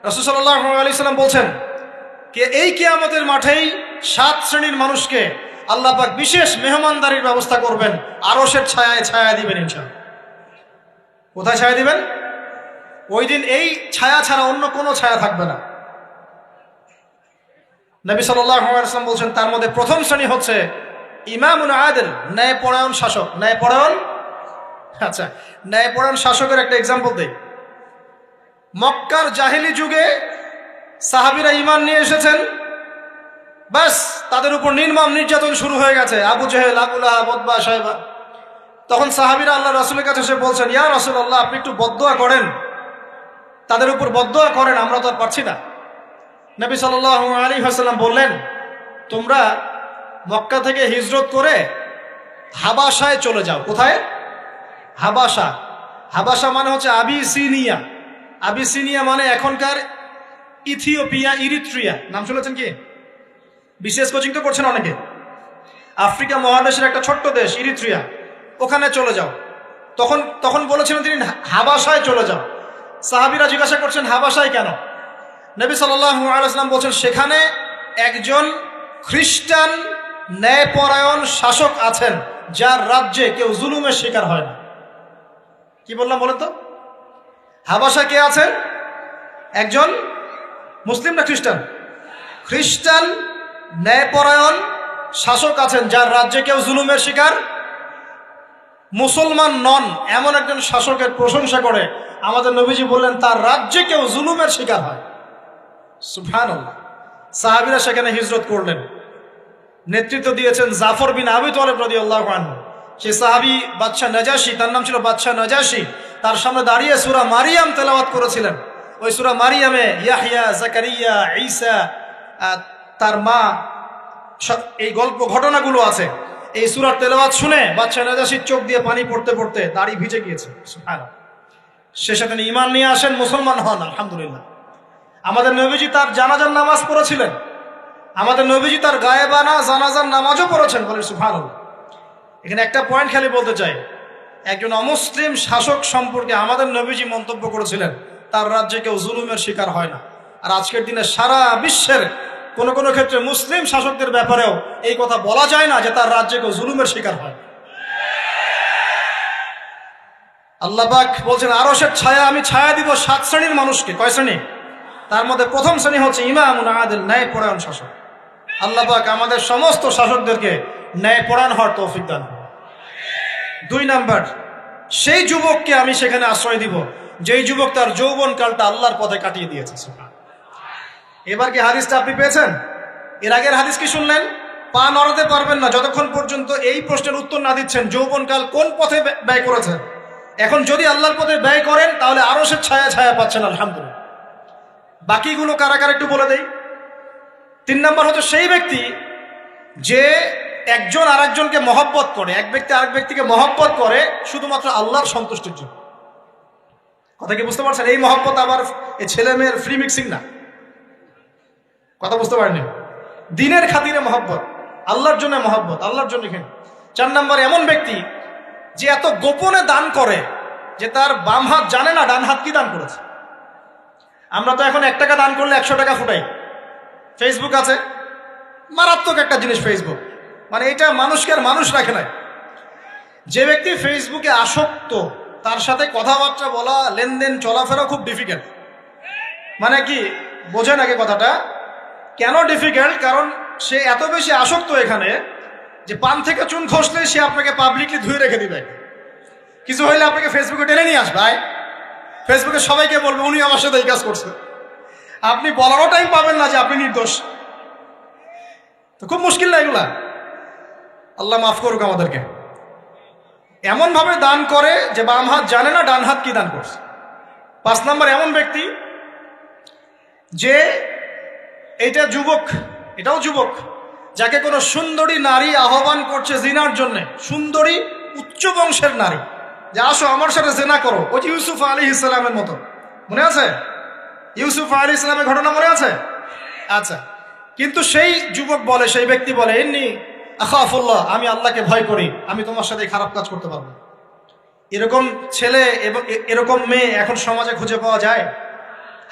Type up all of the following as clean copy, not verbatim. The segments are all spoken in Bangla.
রাসূল সাল্লাল্লাহু আলাইহি সাল্লাম বলছেন যে এই কিয়ামতের মাঠেই 7 শ্রেণীর মানুষকে আল্লাহ পাক বিশেষ মেহমানদারির ব্যবস্থা করবেন, আরশের ছায়ায় ছায়া দিবেন ইনশাআল্লাহ। কোথায় ছায়া দিবেন? ওই দিন এই ছায়া ছাড়া অন্য কোনো ছায়া থাকবে না। নবী সাল্লাল্লাহু আলাইহি ওয়াসাল্লাম বলছেন তার মধ্যে প্রথম শ্রেণী হচ্ছে ইমামুন আদিল, ন্যায়পরায়ণ শাসক। ন্যায়পরায়ণ, আচ্ছা, ন্যায়পরায়ণ শাসকের একটা এক্সাম্পল দেই। মক্কার জাহেলি যুগে সাহাবীরা ঈমান নিয়ে এসেছেন, বাস তাদের উপর নির্মম নির্যাতন শুরু হয়ে গেছে, আবু জেহেল, আবু লাহাব, উতবা, শাইবা। তখন সাহাবীরা আল্লাহ রাসূলের কাছে এসে বলছেন, ইয়া রাসূলুল্লাহ, আপনি একটু বদদোয়া করেন, তাদের উপর বদদোয়া করেন, আমরা তো আর পারছি না। নবী সাল্লাল্লাহু আলাইহি ওয়াসাল্লাম বললেন, তোমরা মক্কা থেকে হিজরত করে হাবাসায় চলে যাও। কোথায়? হাবাসা। হাবাসা মানে হচ্ছে আবিসিনিয়া। আবিসিনিয়া মানে এখনকার ইথিওপিয়া, ইরিত্রিয়া। নাম শুনেছেন কি? বিশেষ কোচিং তো করছেন অনেকে। আফ্রিকা মহাদেশের একটা ছোট্ট দেশ ইরিত্রিয়া, ওখানে চলে যাও। তখন বলেছিলেন তিনি হাবাসায় চলে যাও। সাহাবীরা জিজ্ঞাসা করছেন হাবাসায় কেন? নবী সাল্লাল্লাহু আলাইহি ওয়াসাল্লাম বলছেন সেখানে একজন খ্রিস্টান ন্যায়পরায়ণ শাসক আছেন, যার রাজ্যে কেউ জুলুমের শিকার হয় না। কি বললাম বলেন তো? হাবাসা কে আছেন? একজন মুসলিম না খ্রিস্টান? খ্রিস্টান ন্যায়পরায়ণ শাসক আছেন, যার রাজ্যে কেউ জুলুমের শিকার, মুসলমান নন এমন একজন শাসকের প্রশংসা করে আমাদের নবীজি বললেন তার রাজ্যে কেউ জুলুমের শিকার হয়। সুবহানাল্লাহ। সাহাবীরা সেখানে হিজরত করলেন, নেতৃত্ব দিয়েছেন জাফর বিন আবি তালেব রাদিয়াল্লাহু আনহু। সেই সাহাবী বাদশাহ নাজাশী, তার নাম ছিল বাদশাহ নাজাশী, তার সামনে দাঁড়িয়ে সূরা মারিয়াম তেলাওয়াত করেছিলেন। ওই সূরা মারিয়ামে ইয়াহইয়া, জাকারিয়া, ঈসা, তার মা, এই গল্প ঘটনাগুলো আছে। এই সূরার তেলাওয়াত শুনে বাদশাহ নাজাশীর চোখ দিয়ে পানি পড়তে পড়তে দাড়ি ভিজে গিয়েছে। সুবহানাল্লাহ। শেষে তিনি ঈমান নিয়ে আসেন, মুসলমান হন, আলহামদুলিল্লাহ। আমাদের নবীজি তার জানাজার নামাজ পড়েছিলেন, আমাদের নবীজি তার গায়েবানা জানাজার নামাজও পড়েছেন, বলে সুবহানাল্লাহ। এখানে একটা পয়েন্ট খালি বলতে চাই, একজন অমুসলিম শাসক সম্পর্কে আমাদের নবীজি মন্তব্য করেছিলেন তার রাজ্যে কেউ জুলুমের শিকার হয় না। আর আজকের দিনে সারা বিশ্বের কোনো কোনো ক্ষেত্রে মুসলিম শাসকদের ব্যাপারেও এই কথা বলা যায় না যে তার রাজ্যে কেউ জুলুমের শিকার হয়। আল্লাহ পাক বলছেন আরশের ছায়া আমি ছায়া দিব 7 শ্রেণীর মানুষকে। কয় শ্রেণী? তার মধ্যে প্রথম শ্রেণী হচ্ছে ইমামুন আদিল, ন্যায়পরায়ণ শাসক। আল্লাহ পাক আমাদের সমস্ত শাসকদেরকে ন্যায়পরায়ণ হওয়ার তৌফিক দান করুন। 2 নাম্বার, সেই যুবককে আমি সেখানে আশ্রয় দিব যেই যুবক তার যৌবন কালটা আল্লাহর পথে কাটিয়ে দিয়েছে। এবার কি হাদিসটা আপনি পেয়েছেন? এর আগের হাদিস কি শুনলেন? পা নড়াতে পারবেন না যতক্ষণ পর্যন্ত এই প্রশ্নের উত্তর না দিচ্ছেন যৌবনকাল কোন পথে ব্যয় করেছেন। এখন যদি আল্লাহর পথে ব্যয় করেন তাহলে আরশের ছায়া ছায়া পাচ্ছেন, আলহামদুলিল্লাহ। বাকিগুলো কারা কারা একটু বলে দেই। 3 নাম্বার হচ্ছে সেই ব্যক্তি যে একজন আরেকজনকে মহব্বত করে, এক ব্যক্তি আরেক ব্যক্তিকে মহব্বত করে শুধুমাত্র আল্লাহর সন্তুষ্টির জন্য। কথা কি বুঝতে পারছেন? এই মহব্বত আবার এই ছেলে মেয়ের ফ্রি মিক্সিং না। কথা বুঝতে পারেনি? দিনের খাতিরে মহব্বত, আল্লাহর জন্য মহব্বত, আল্লাহর জন্য। 4 নাম্বার এমন ব্যক্তি যে এত গোপনে দান করে যে তার বাম হাত জানে না ডান হাত কি দান করেছে। আমরা তো এখন 1 টাকা দান করলে 100 টাকা ফুটাই। ফেসবুক আছে, মারাত্মক একটা জিনিস ফেসবুক, মানে এটা মানুষকে আর মানুষ রাখে না। যে ব্যক্তি ফেসবুকে আসক্ত তার সাথে কথাবার্তা বলা, লেনদেন, চলাফেরা খুব ডিফিকাল্ট। মানে কি বোঝেন আগে কথাটা? কেন ডিফিকাল্ট? কারণ সে এত বেশি আসক্ত এখানে যে পান থেকে চুন খসলে সে আপনাকে পাবলিকলি ধুয়ে রেখে দিবে। কিছু হইলে আপনাকে ফেসবুকে টেনে নিয়ে আসবে, ফেসবুকে সবাইকে বলবে উনি আমার সাথে এই কাজ করছে। আপনি বলারও টাইম পাবেন না যে আপনি নির্দোষ। তো খুব মুশকিল না এগুলা। আল্লাহ মাফ করুক আমাদেরকে। এমন ভাবে দান করে যে বাম হাত জানে না ডান হাত কি দান করছে। 5 নাম্বার এমন ব্যক্তি যে এটা যুবক, এটাও যুবক, যাকে কোনো সুন্দরী নারী আহ্বান করছে জিনার জন্য, সুন্দরী উচ্চ বংশের নারী, যে আসো আমার সাথে জেনা করো। ওই যে ইউসুফ আলাইহিস সালামের মতো, মনে আছে? ইউসুফ আলাইহিস সালামের ঘটনা মনে আছে? আচ্ছা, কিন্তু সেই যুবক বলে, সেই ব্যক্তি বলে ইন্নী আখাফুল্লাহ, আমি আল্লাহকে ভয় করি, আমি তোমার সাথে খারাপ কাজ করতে পারবো না। এরকম ছেলে এবং এরকম মেয়ে এখন সমাজে খুঁজে পাওয়া যায়?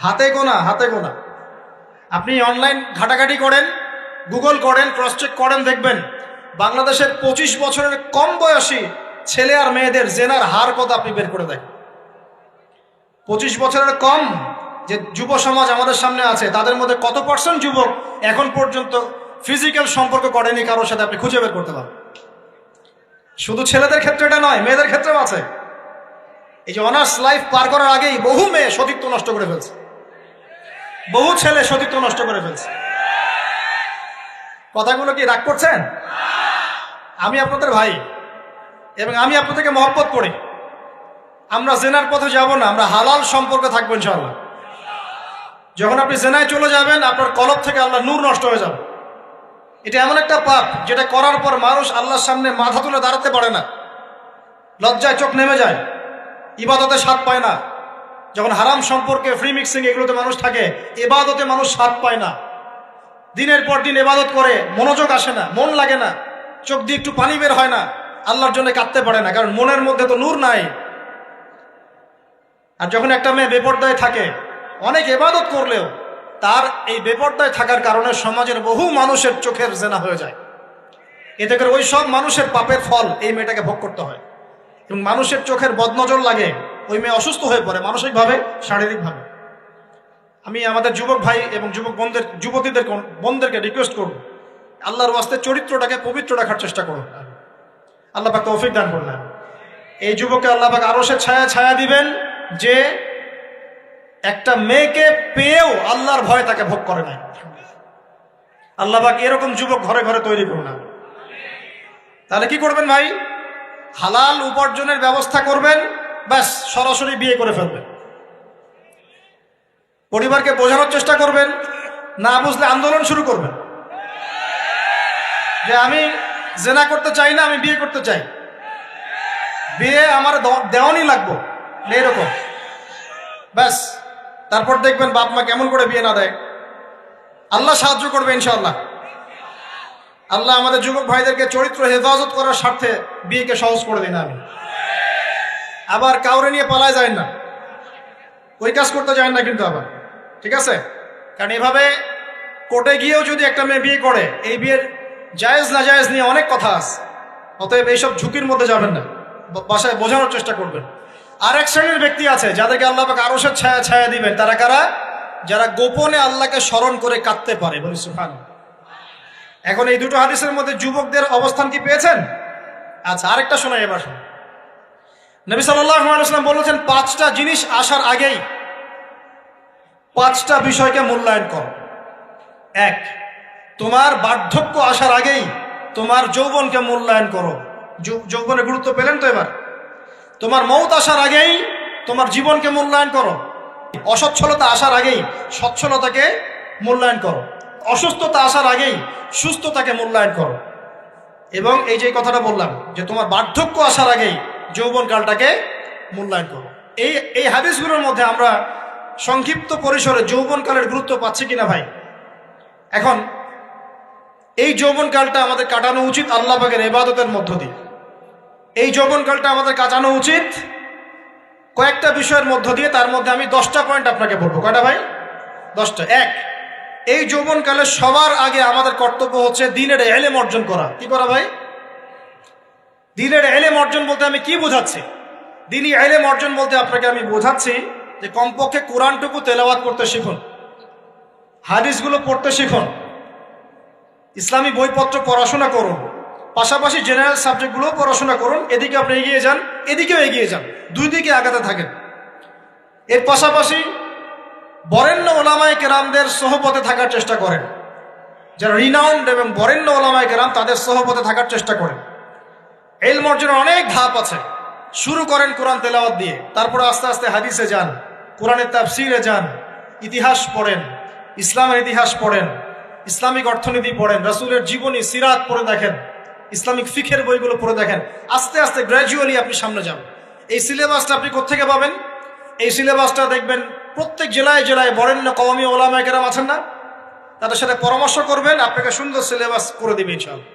হাতে গোনা, হাতে গোনা। আপনি অনলাইন ঘাটাঘাটি করেন, গুগল করেন, ক্রস চেক করেন, দেখবেন বাংলাদেশের 25 বছরের কম বয়সী ছেলে আর মেয়েদের জেনার হার কত আপনি বের করে দেখেন। 25 বছরের কম যে যুব সমাজ আমাদের সামনে আছে, তাদের মধ্যে কত পার্সেন্ট যুবক এখন পর্যন্ত ফিজিক্যাল সম্পর্ক করেনি কারোর সাথে, আপনি খুঁজে বের করতে পারেন। শুধু ছেলেদের ক্ষেত্রে এটা নয়, মেয়েদের ক্ষেত্রেও আছে। এই যে অনার্স লাইফ পার করার আগেই বহু মেয়ে সতীত্ব নষ্ট করে ফেলছে, বহু ছেলে সতীত্ব নষ্ট করে ফেলছে। কথাগুলো কি রাগ করছেন? আমি আপনাদের ভাই এবং আমি আপনাদেরকে মহব্বত করি। আমরা জেনার পথে যাব না, আমরা হালাল সম্পর্ক থাকবো ইনশাআল্লাহ। যখন আপনি জেনায় চলে যাবেন, আপনার কলব থেকে আল্লাহ নূর নষ্ট হয়ে যাবে। এটা এমন একটা পাপ যেটা করার পর মানুষ আল্লাহর সামনে মাথা তুলে দাঁড়াতে পারে না, লজ্জায় চোখ নেমে যায়, ইবাদতে স্বাদ পায় না। যখন হারাম সম্পর্কে, ফ্রি মিক্সিং, এগুলোতে মানুষ থাকে, ইবাদতে মানুষ স্বাদ পায় না। দিনের পর দিন ইবাদত করে মনোযোগ আসে না, মন লাগে না, চোখ দিয়ে একটু পানি বের হয় না, আল্লাহর জন্য কাঁদতে পারে না, কারণ মনের মধ্যে তো নূর নাই। আর যখন একটা মেয়ে বেপরদায় থাকে, অনেক ইবাদত করলেও তার এই বেপরদায় থাকার কারণে সমাজের বহু মানুষের চোখের জেনা হয়ে যায়। এতে করে ওই সব মানুষের পাপের ফল এই মেয়েটাকে ভোগ করতে হয়। এবং মানুষের চোখের বদনজর লাগে, ওই মেয়ে অসুস্থ হয়ে পড়ে মানসিকভাবে, শারীরিকভাবে। আমি আমাদের যুবক ভাই এবং যুবক বোনদেরকে রিকোয়েস্ট করব, আল্লাহর ওয়াস্তে চরিত্রটাকে পবিত্র রাখার চেষ্টা করুন। আল্লাহ পাক তৌফিক দান করলেন। এই যুবককে আল্লাহ পাক আরশের ছায়া দিবেন, যে একটা মেয়েকে পেয়েও আল্লাহর ভয় তাকে ভোগ করে নাই। আল্লাহ পাক এরকম যুবক ঘরে ঘরে তৈরি করুন। তাহলে কি করবেন ভাই? হালাল উপার্জনের ব্যবস্থা করবেন, ব্যাস সরাসরি বিয়ে করে ফেলবেন। পরিবারকে বোঝানোর চেষ্টা করবেন, না বুঝলে আন্দোলন শুরু করবেন যে আমি জেনা করতে চাই না, আমি বিয়ে করতে চাই, বিয়ে আমার দেওয়ানি লাগবো, এরকম। ব্যাস তারপর দেখবেন বাপ মা কেমন করে বিয়ে না দেয়। আল্লাহ সাহায্য করবে ইনশাআল্লাহ। আল্লাহ আমাদের যুবক ভাইদেরকে চরিত্র হেফাজত করার স্বার্থে বিয়েকে সহজ করে দিন। আমি আবার কাউরে নিয়ে পালায় যায় না, ওই কাজ করতে যায় না কিন্তু আবার, ঠিক আছে? কারণ এভাবে কোর্টে গিয়েও যদি একটা মেয়ে বিয়ে করে, এই বিয়ের জায়েজ না জায়েজ নিয়ে অনেক কথা আছে। অতএব এইসব ঝুঁকির মধ্যে যাবেন না, বাসায় বোঝানোর চেষ্টা করবেন। আর এক শ্রেণীর ব্যক্তি আছে যাদেরকে আল্লাহ পাক আরশের ছায়া দিবেন। তারা কারা? যারা গোপনে আল্লাহকে স্মরণ করে কাঁদতে পারে। বলি সুবহানাল্লাহ। এখন এই দুটো হাদিসের মধ্যে যুবকদের অবস্থান কি পেয়েছেন? আচ্ছা, আরেকটা শোনাই এবার। নবী সাল্লাল্লাহু আলাইহি ওয়াসাল্লাম বলেছেন, 5টা জিনিস আসার আগেই 5টা বিষয়কে মূল্যায়ন করো। 1, তোমার বার্ধক্য আসার আগেই তোমার যৌবনকে মূল্যায়ন করো। যৌবনের গুরুত্ব পেলেন তো এবার? তোমার মৌত আসার আগেই তোমার জীবনকে মূল্যায়ন করো। অসচ্ছলতা আসার আগেই সচ্ছলতাকে মূল্যায়ন করো। অসুস্থতা আসার আগেই সুস্থতাকে মূল্যায়ন করো। এবং এই যে কথাটা বললাম যে তোমার বার্ধক্য আসার আগেই যৌবনকালটাকে মূল্যায়ন করো। এই হাদিসগুলোর মধ্যে আমরা সংক্ষিপ্ত পরিসরে যৌবনকালের গুরুত্ব পাচ্ছি কিনা ভাই? এখন এই যৌবনকালটা আমাদের কাটানো উচিত আল্লাহ পাকের ইবাদতের মধ্য দিয়ে। এই যৌবনকালটা আমাদের কাটানো উচিত কয়েকটা বিষয়ের মধ্য দিয়ে। তার মধ্যে আমি 10টা পয়েন্ট আপনাকে বলবো। কয়টা ভাই? 10টা। 1, এই যৌবনকালে সবার আগে আমাদের কর্তব্য হচ্ছে দ্বীনের ইলম অর্জন করা। কি করা ভাই? দ্বীনের ইলম অর্জন বলতে আমি কি বোঝাচ্ছি? দ্বীনি ইলম অর্জন বলতে আপনাকে আমি বোঝাচ্ছি যে কমপক্ষে কোরআনটুকু তেলাওয়াত করতে শিখুন, হাদিসগুলো পড়তে শিখুন, ইসলামী বইপত্র পড়াশোনা করুন, পাশাপাশি জেনারেল সাবজেক্টগুলো পড়াশোনা করুন। এদিকে আপনি এগিয়ে যান, এদিকেও এগিয়ে যান, দুই দিকে আগাতে থাকেন। এর পাশাপাশি বরেণ্য ওলামায়ে কেরামদের সোহবতে থাকার চেষ্টা করেন। যারা রিনাউন্ড এবং বরেণ্য ওলামায়ে কেরাম, তাদের সোহবতে থাকার চেষ্টা করেন। ইলম অর্জনের অনেক ধাপ আছে। শুরু করেন কোরআন তেলাওয়াত দিয়ে, তারপরে আস্তে আস্তে হাদিসে যান, কোরআনের তাফসিরে যান, ইতিহাস পড়েন, ইসলামের ইতিহাস পড়েন, ইসলামিক অর্থনীতি পড়েন, রাসূলের জীবনী সিরাত পড়ে দেখেন, ইসলামিক ফিকের বইগুলো পড়ে দেখেন। আস্তে আস্তে গ্র্যাজুয়ালি আপনি সামনে যান। এই সিলেবাসটা আপনি কোত্থেকে পাবেন? এই সিলেবাসটা দেখবেন প্রত্যেক জেলায় জেলায় বরেণ্য কওমি ওলামায়ে কেরাম আছেন না, তাদের সাথে পরামর্শ করবেন, আপনাকে সুন্দর সিলেবাস করে দিবে ইনশাআল্লাহ।